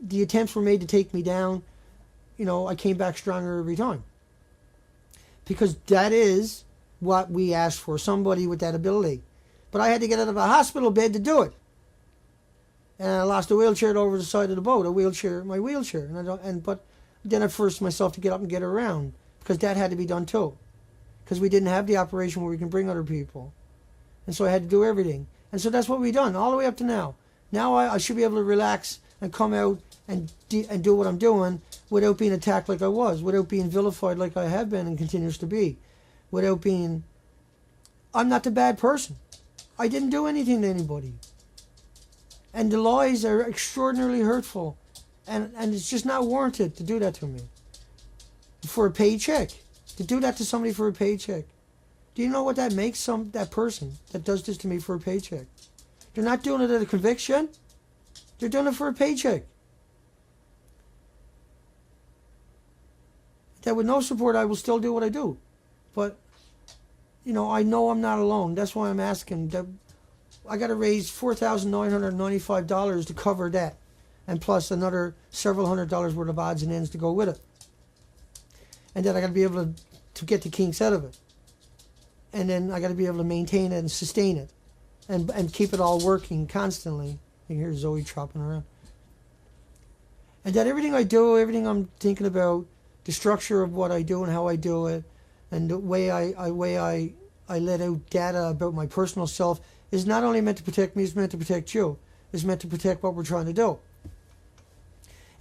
the attempts were made to take me down, I came back stronger every time. Because that is what we asked for, somebody with that ability. But I had to get out of a hospital bed to do it. And I lost a wheelchair over the side of the boat, my wheelchair. But then I forced myself to get up and get around, because that had to be done too. Because we didn't have the operation where we can bring other people. And so I had to do everything. And so that's what we've done all the way up to now. Now I should be able to relax and come out and do what I'm doing without being attacked like I was, without being vilified like I have been and continues to be, without being... I'm not the bad person. I didn't do anything to anybody. And the lies are extraordinarily hurtful. And it's just not warranted to do that to me. For a paycheck. To do that to somebody for a paycheck. Do you know what that makes that person that does this to me for a paycheck? They're not doing it at a conviction. They're doing it for a paycheck. That with no support, I will still do what I do. But, I know I'm not alone. That's why I'm asking. I got to raise $4,995 to cover that. And plus another several $100s worth of odds and ends to go with it. And then I got to be able to get the kinks out of it. And then I got to be able to maintain it and sustain it. And keep it all working constantly. You can hear Zoe chopping around. And that everything I do, everything I'm thinking about, the structure of what I do and how I do it, and the way I let out data about my personal self is not only meant to protect me, it's meant to protect you. It's meant to protect what we're trying to do.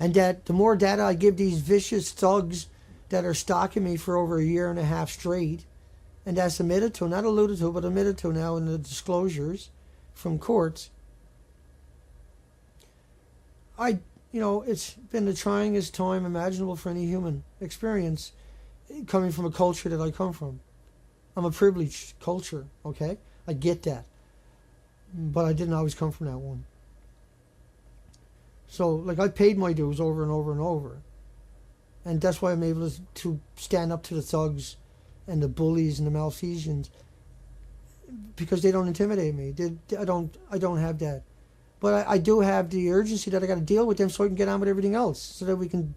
And that the more data I give these vicious thugs that are stalking me for over a year and a half straight, and that's admitted to, not alluded to, but admitted to now in the disclosures from courts, it's been the tryingest time imaginable for any human experience, coming from a culture that I come from. I'm a privileged culture, okay? I get that. But I didn't always come from that one. So, I paid my dues over and over and over. And that's why I'm able to stand up to the thugs and the bullies and the malfeasance, because they don't intimidate me. I don't have that. But I do have the urgency that I got to deal with them so I can get on with everything else, so that we can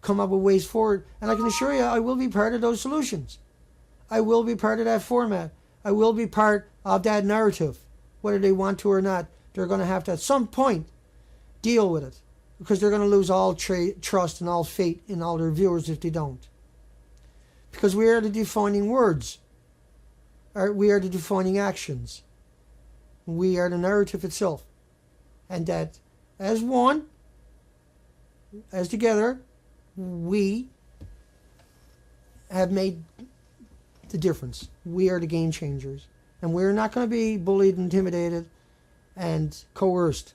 come up with ways forward. And I can assure you, I will be part of those solutions. I will be part of that format. I will be part of that narrative. Whether they want to or not, they're going to have to at some point deal with it, because they're going to lose all trust and all faith in all their viewers if they don't. Because we are the defining words. We are the defining actions. We are the narrative itself. And that as one, as together, we have made the difference. We are the game changers. And we're not going to be bullied, intimidated, and coerced.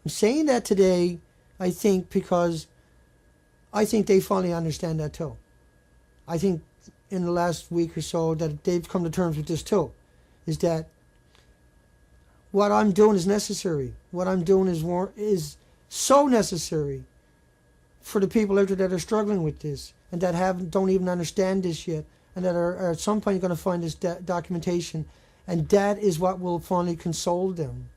I'm saying that today, I think, because I think they finally understand that too. I think in the last week or so that they've come to terms with this too, is that what I'm doing is necessary. What I'm doing is so necessary for the people out there that are struggling with this and that don't even understand this yet, and that are at some point going to find this documentation, and that is what will finally console them.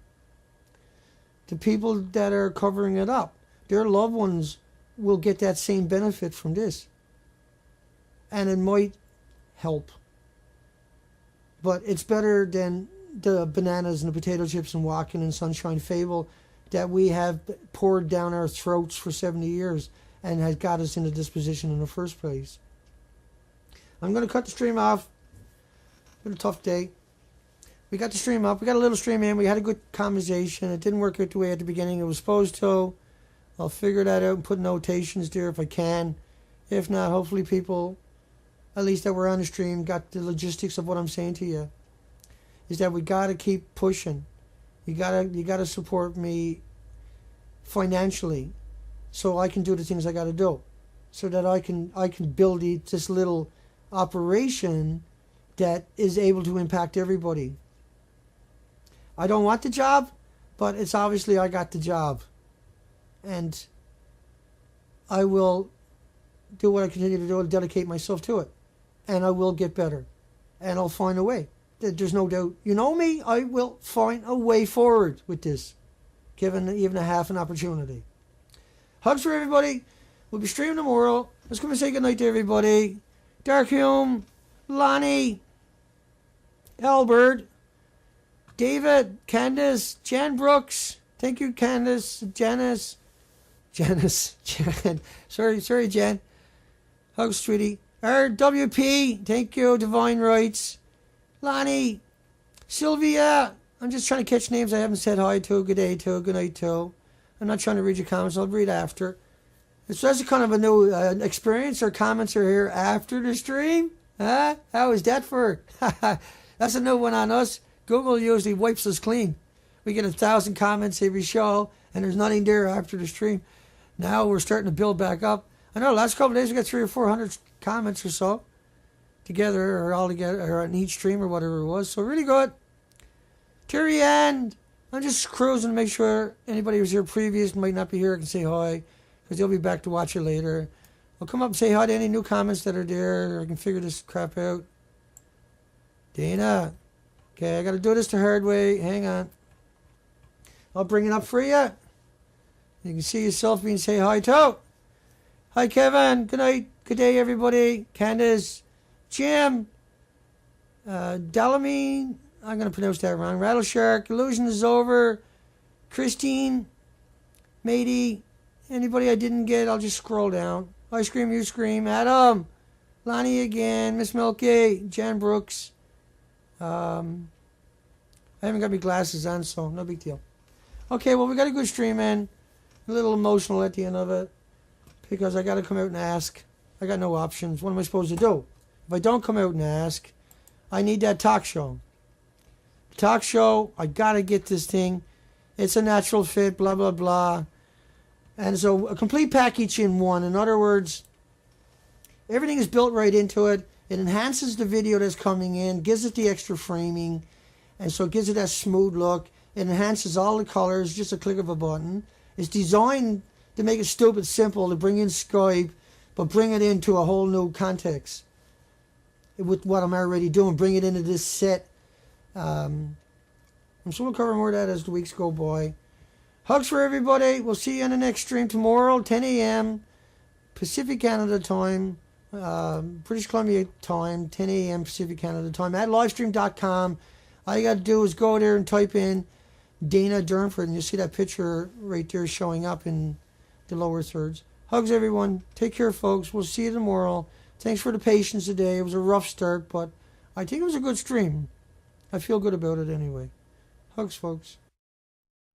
The people that are covering it up, their loved ones will get that same benefit from this, and it might help. But it's better than the bananas and the potato chips and walking in sunshine fable that we have poured down our throats for 70 years and has got us into this position in the first place. I'm going to cut the stream off. It's been a tough day. We got the stream up. We got a little stream in. We had a good conversation. It didn't work out the way at the beginning it was supposed to. I'll figure that out and put notations there if I can. If not, hopefully people, at least that were on the stream, got the logistics of what I'm saying to you. Is that we got to keep pushing. You gotta support me financially, so I can do the things I got to do, so that I can build this little operation that is able to impact everybody. I don't want the job, but it's obviously I got the job, and I will do what I continue to do and dedicate myself to it, and I will get better, and I'll find a way. There's no doubt. You know me, I will find a way forward with this, given even a half an opportunity. Hugs for everybody. We'll be streaming tomorrow. Let's come and say goodnight to everybody. Darkhume, Lonnie, Albert, David, Candace, Jan Brooks. Thank you, Candace, Janice, Jan. Sorry, Jan. Hugs, sweetie. RWP, thank you, Divine Rights. Lonnie, Sylvia, I'm just trying to catch names I haven't said hi to, good day to, good night to. I'm not trying to read your comments, I'll read after. So that's a kind of a new experience. Our comments are here after the stream. Huh? How is that for? That's a new one on us. Google usually wipes us clean. We get 1,000 comments every show, and there's nothing there after the stream. Now we're starting to build back up. I know, last couple of days we got 300 or 400 comments or so. Together or all together or on each stream or whatever it was, so really good. Terry Ann, I'm just cruising to make sure anybody who was here previous might not be here can say hi, because they'll be back to watch it later. I'll come up and say hi to any new comments that are there, or I can figure this crap out. Dana, okay, I got to do this the hard way. Hang on, I'll bring it up for you. You can see yourself being say hi to. Hi Kevin, good night, good day everybody. Candace, Jim, Delamine, I'm going to pronounce that wrong. Rattleshark, Illusion is over. Christine, Matey, anybody I didn't get, I'll just scroll down. I scream, you scream. Adam, Lonnie again, Miss Milky, Jan Brooks. I haven't got my glasses on, so no big deal. Okay, well, we got a good stream in. A little emotional at the end of it, because I got to come out and ask. I got no options. What am I supposed to do? If I don't come out and ask, I need that talk show. Talk show, I got to get this thing. It's a natural fit, blah, blah, blah. And so a complete package in one. In other words, everything is built right into it. It enhances the video that's coming in, gives it the extra framing, and so it gives it that smooth look. It enhances all the colors, just a click of a button. It's designed to make it stupid simple, to bring in Skype, but bring it into a whole new context with what I'm already doing, bring it into this set. I'm sure we'll cover more of that as the weeks go by. Hugs for everybody. We'll see you on the next stream tomorrow, 10 a.m. Pacific Canada time. British Columbia time, 10 a.m. Pacific Canada time, at livestream.com. All you got to do is go there and type in Dana Durnford, and you'll see that picture right there showing up in the lower thirds. Hugs, everyone. Take care, folks. We'll see you tomorrow. Thanks for the patience today. It was a rough start, but I think it was a good stream. I feel good about it anyway. Hugs, folks.